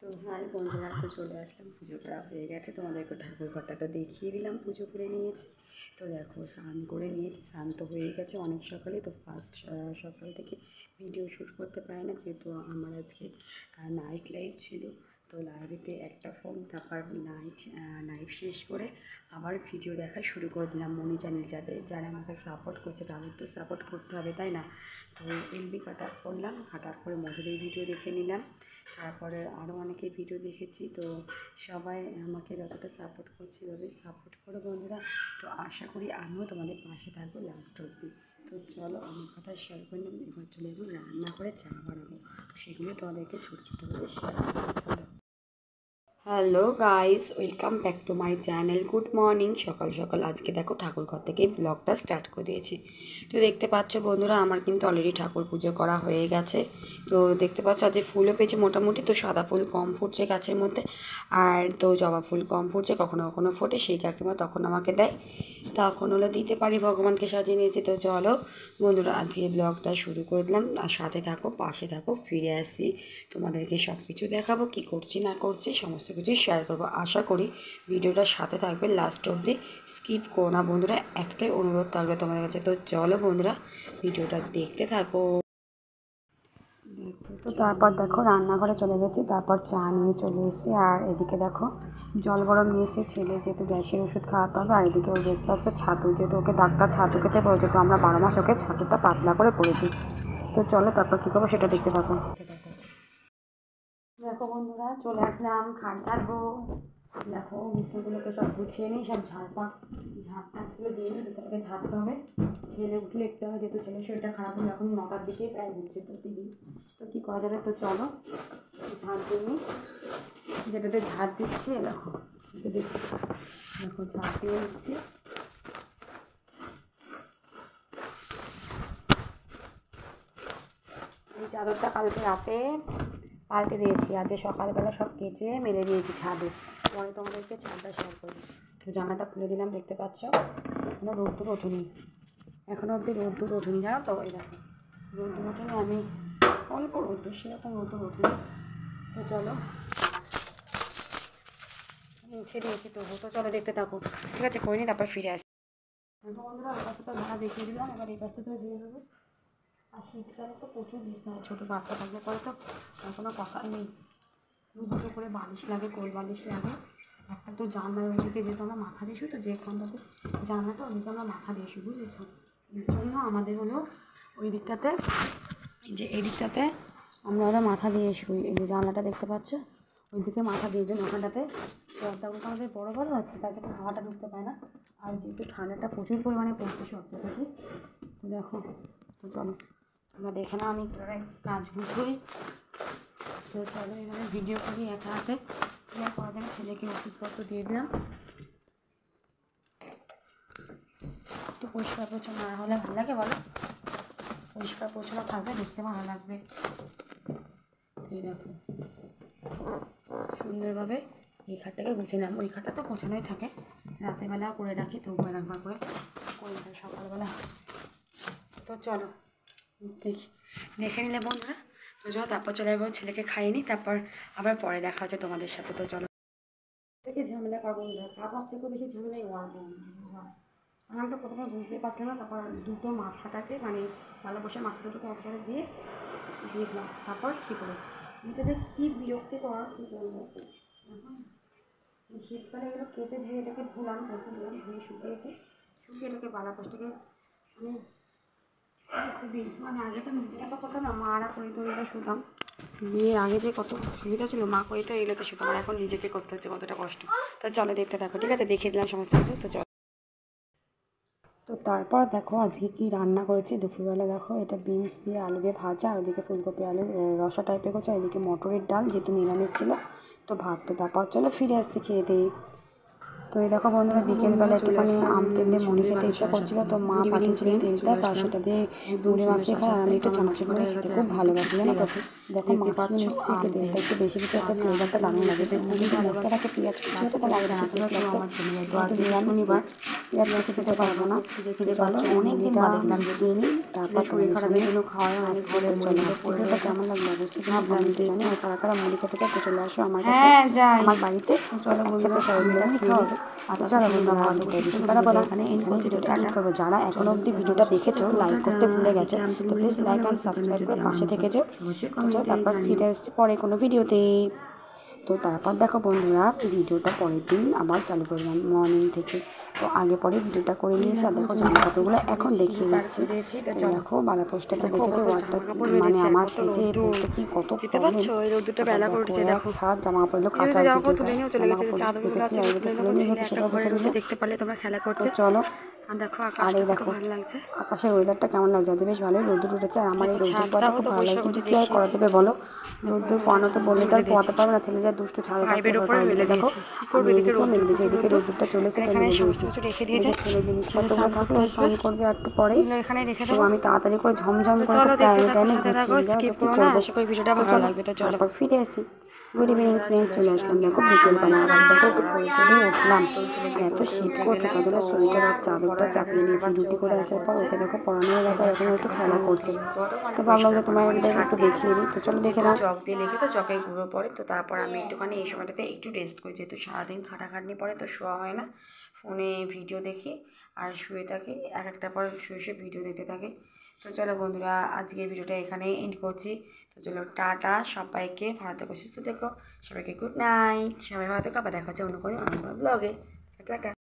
তো হাই বন্ধুরা, তো চলে আসলাম, পুজো করা হয়ে গেছে। তোমাদেরকে ঠাকুর ঘরটা তো দেখিয়ে দিলাম, পুজো করে নিয়েছি। তো দেখো স্নান করে নিয়েছি, স্নান তো হয়ে গেছে অনেক সকালে। তো ফার্স্ট সকাল থেকে ভিডিও শ্যুট করতে পারি না, যেহেতু আমার আজকে নাইট লাইট ছিল। তো লাইভেতে একটা ফোন, তারপর নাইট শেষ করে আবার ভিডিও দেখা শুরু করে দিলাম। মনে জানি যারা আমাকে সাপোর্ট করছে তাদের তো সাপোর্ট করতে হবে, তাই না? তো এলবি কাট আপ করলাম, কাট আপ করে মধুদের ভিডিও দেখে নিলাম। তারপরে আরও অনেকের ভিডিও দেখেছি। তো সবাই আমাকে যতটা সাপোর্ট করছে এভাবে সাপোর্ট করো বন্ধুরা। তো আশা করি আমিও তোমাদের পাশে থাকবো লাস্ট অবধি। তো চলো, অনেক কথা শেয়ার করলাম, এবার চলে যাবো রান্না করে চা বানাবো। তো সেগুলো তোমাদেরকে ছোটো ছোটো করে শেয়ার করবো। চলো। Hello guys, welcome back to my channel. Good morning. সকাল সকাল আজকে দেখো ঠাকুর ঘর থেকে ব্লগটা স্টার্ট করে দিয়েছি। তো দেখতে পাচ্ছ বন্ধুরা, আমার কিন্তু অলরেডি ঠাকুর পুজো করা হয়ে গেছে। তো দেখতে পাচ্ছ আজকে ফুলও পেয়েছে মোটামুটি। তো সাদা ফুল কম ফুটছে গাছের মধ্যে, আর তো জবা ফুল কম ফুটছে, কখনো কখনো ফোটে। সেই কাকিমা তখন আমাকে দেয়, তখন হলো দিতে পারি, ভগবানকে সাজিয়ে নিয়েছি। তো চলো বন্ধুরা, আজকে ব্লগটা শুরু করে দিলাম। আর সাথে থাকো, পাশে থাকো, ফিরে আসি, তোমাদেরকে সব কিছু দেখাবো, কী করছি না করছি সমস্ত কিছু শেয়ার করবো। আশা করি ভিডিওটার সাথে থাকবে লাস্ট অবধি, স্কিপ করো না বন্ধুরা, একটাই অনুরোধ থাকবে তোমাদের কাছে। তো চলো বন্ধুরা, ভিডিওটা দেখতে থাকো। তো তারপর দেখো রান্নাঘরে চলে গেছি, তারপর চা নিয়ে চলে এসেছি। আর এদিকে দেখো জল গরম নিয়ে এসে ছেলে যেহেতু গ্যাসের ওষুধ খাওয়াতে হবে, আর এদিকে ওই দেখতে আসছে ছাতু, যেহেতু ওকে ডাক্তার ছাতু খেতে বলেছে। তো আমরা 12 মাস ওকে ছাতুটা পাতলা করে দিই। তো চলো তারপর কী করবো সেটা দেখতে থাকো। দেখো বন্ধুরা, চলে আসলাম খাট ঝাড়বো। দেখো বিছানাগুলোকে সব গুছিয়ে নিই, সব ঝাড়টাগুলো দিয়ে নিই, বিছানাকে ঝাড়তে হবে। ছেলে উঠলে একটু হয়, যেহেতু ছেলের শরীরটা খারাপ হলে এখন 9টার দিকে প্রায় উঠছে প্রতিদিন। তো কী করা যাবে, তো চলো ঝাড় দিয়ে নিই। যেটাতে ঝাড় দিচ্ছে দেখো, দেখো ঝাড় দিয়ে দিচ্ছি। এই চাদরটা কালকে রাতে পাল্টে দিয়েছি, আজকে সকালবেলা সব কেচে মেলে দিয়েছি ছাদে। পরে তোমাদেরকে ছাদটা শেয়ার করবো। তো জানাটা খুলে দিলাম, দেখতে পাচ্ছ এখনও রোদ্দুর ওঠেনি, এখনও অবধি রোদ্দুর ওঠেনি, জানো তো? এই দেখো রোদ্দুর ওঠেনি, আমি অল্প রোদ্দুর, সেরকম রোদ্দুর ওঠেনি। তো চলো মুছে দিয়েছি তবু। তো চলো দেখতে থাকো, ঠিক আছে? করিনি, তারপর ফিরে আসি। বন্ধুরা ওই পাশে তো ভাড়া দেখিয়ে দিলাম, এবার এই পাশে তো ঝেড়ে দেবো। আর শীতকালে তো প্রচুর বিছনা হয়, ছোটো বাচ্চা থাকলে পরে তো কোনো কথাই নেই। দুটো করে বালিশ লাগে, কোল বালিশ লাগে। একটা তো জানলার ওইদিকে, যেহেতু আমরা মাথা দিয়ে শুই, তো যেখানটাতে জানলাটা ওইদিকে আমরা মাথা দিয়ে শুই, বুঝেছো? এর জন্য আমাদের হলো ওই দিকটাতে, এই দিকটাতে আমরা ওরা মাথা দিয়ে শুই। এই যে জানলাটা দেখতে পাচ্ছ, ওইদিকে মাথা দিয়ে জন্য ওখানটাতে পর্দাগুলো আমাদের বড়ো বড়ো আছে, তার জন্য হাওয়াটা ঢুকতে পায় না। আর যেহেতু ঠান্ডাটা প্রচুর পরিমাণে পড়ছে সব থেকে, তো দেখো। তো চলো আমরা দেখে নাও আমি কীভাবে কাজ গুছোই। তো চলো এইভাবে ভিডিও করি একা হাতে, কী আর করা যাবে। ছেলেকে ওষুধপত্র দিয়ে দিলাম। একটু পরিষ্কার পরিচ্ছন্ন না হলে ভালো লাগে বলো? পরিষ্কার পরিচ্ছন্ন থাকবে, দেখতে ভালো লাগবে। এই দেখো সুন্দরভাবে এই খাটটাকে গুছিয়ে ওই খাটটা তো গোছানোই থাকে, রাতেরবেলা করে রাখি, তবু একবার করে সকালবেলা। তো চলো দেখে নিলে বন্ধুরা। তো চলো তারপর চলে যাবো, ছেলেকে খাইয়ে নিই, তারপর আবার পরে দেখা হচ্ছে তোমাদের সাথে। তো চলো, থেকে ঝামেলা করবো, কাজের থেকেও বেশি ঝামেলাই আমি তো প্রথমে বুঝতে পারছিলাম না। তারপর দুটো মাথাটাকে মানে ভালো বসে মাথা দুটোকে একবারে দিয়ে দিলাম, তারপর কী করে এটা যে কী বিরক্তি করা, কী বলবো। এখন শীতকালে এগুলো কেচে ধুয়ে এটাকে ধুলাম, ধুয়ে শুকিয়েছি, শুকিয়ে এটাকে বালাপাশটাকে মানে খুবই মানে আগে তো নিজেরা তো করতাম না, মারা করে তো এগুলো শুতাম। বিয়ের আগে যে কত সুবিধা ছিল, মা করে তো এগুলোতে শুতাম, আর এখন নিজেকে করতে হচ্ছে কতটা কষ্ট। তো চলো দেখতে থাকো, ঠিক আছে? দেখিয়ে দিলাম সমস্ত কিছু। তো চলো। তো তারপর দেখো আজকে কি রান্না করেছি দুপুরবেলা। দেখো এটা বিনস দিয়ে আলু দিয়ে ভাজা, আর ওদিকে ফুলকপি আলুর রসা টাইপের করছে, আর এদিকে মটরের ডাল, যেহেতু নিরামিষ ছিল। তো ভাত। তো তারপর চলো ফিরে আসছি খেয়ে দিয়ে। তো এই দেখো বন্ধুরা, বিকেলবেলা একটুখানি আম তেল দিয়ে মুড়ি খেতে ইচ্ছা করছিল, তো মা পাঠিয়েছিল তেলটা, তার সাথে দিয়ে মুড়ি মাখিয়ে খায়। আর আমি একটু চানাচুর মুড়ি খেতে খুব ভালোবাসি, জানো তো? দেখো মাখিয়ে নিচ্ছে, একটু তেলটা একটু বেশি কিছু একটা ফ্লেভারটা দারুণ লাগে। খুবই মশলাটাকে পেঁয়াজ কুচিও তো লাগে না, টেস্ট লাগবে। কিন্তু নিরামিষ পেঁয়াজ কুচি খেতে পারবো না। চলো অনেকদিন বাদে দিলাম খেয়ে নিই, তারপর তোমাদের সামনে আসছি। তো চলো আজকে ভিডিওটা কেমন লাগলো অবশ্যই কিন্তু কমেন্টে জানি। আর কারা কারা মুড়ি খেতে চাও তো চলে আসো আমার কাছে, আমার বাড়িতে। চলো একসাথে সবাই মিলে মুড়ি খাওয়া হবে। তো চলো বন্ধুরা ভিডিওটা বেশি বাড়াবো না, এখানে ভিডিওটা এডিট করবো। যারা এখনো অবধি ভিডিওটা দেখেছো, লাইক করতে ভুলে গেছো, তো প্লিজ লাইক অ্যান্ড সাবস্ক্রাইব করে পাশে থেকে যাও। তো চলো তারপর ফিরে আসছি পরে কোনো ভিডিওতে। তো তারপর দেখো বন্ধুরা ভিডিওটা পরের দিন আবার চালু করলাম মর্নিং থেকে। তো আগে পরে ভিডিওটা করে নিয়েছি। আর দেখো জামা কাপড়গুলো এখন দেখিয়ে দিচ্ছি। তো দেখো বালা পোস্টটা তো দেখেছো, ওয়ারটা মানে আমার ফেজে বলতে কি কত প্রবলেম। ছাদ জামা কাপড়গুলো কাঁচা জামা কাপড় কেচেছি, আর এগুলো তুলে নিয়ে গেছে, সেটাও দেখে দিচ্ছি। দেখতে পারলে তোমরা খেলা করছো। চলো দেখো আর এই দেখো আকাশের ওয়েদারটা কেমন লাগছে, আজ বেশ ভালোই রোদ্দুর উঠেছে। আর আমার এই রোদ্দুর পোয়াতে খুব ভালো লাগে, কিন্তু কি আর করা যাবে বলো, রোদ্দুর পোয়ানো তো বললে তো আর পোয়াতে পারবে না, ছেলে যা দুষ্টু ছাদে থাকতে হবে। এদিকে দেখো আমি এদিকেও মেলে দিয়েছি, এদিকে রোদ্দুরটা চলেছে তাই মেলে দিয়েছি। এদিকে ছেলে জিনিসপত্রগুলো থাকলে স্নান করবে একটু পরেই। তো আমি তাড়াতাড়ি করে ঝমঝম করে টাইমে টাইমে ঘুরছি, কি করবো। তারপর ফিরে আসি। গুড ইভিনিং ফ্রেন্ডস, চলে আসলাম দেখো বিকেলবেলা। আবার দেখো একটু পরিচয় উঠলাম, এত শীত করছে তার জন্য সোয়েটার আর চাদরটা চাপিয়ে নিয়েছি। ডিউটি করে আসার পর ওকে দেখো পড়ানো হয়ে গেছে, আর এখন একটু খেলা করছে। তো ভাবলাম যে তোমার একটু দেখিয়ে দিই, তো চলো দেখে নাও। চক দিয়ে লেগে তো চকের গুঁড়ো পড়ে, তো তারপর আমি একটুখানি এই সময়টাতে একটু রেস্ট করি, যেহেতু সারাদিন খাটাখাটনি পরে তো শোয়া হয় না, ফোনে ভিডিও দেখি আর শুয়ে থাকি, এক একটা পর শুয়ে শুয়ে ভিডিও দেখতে থাকি। তো চলো বন্ধুরা আজকের ভিডিওটা এখানে এন্ড করছি। তো চলো টাটা, সবাইকে ভালো থেকো, সুস্থ থেকো, সবাইকে গুড নাইট, সবাই ভালো থেকো। আবার দেখা হচ্ছে অন্য কোনো ব্লগে। টাটা।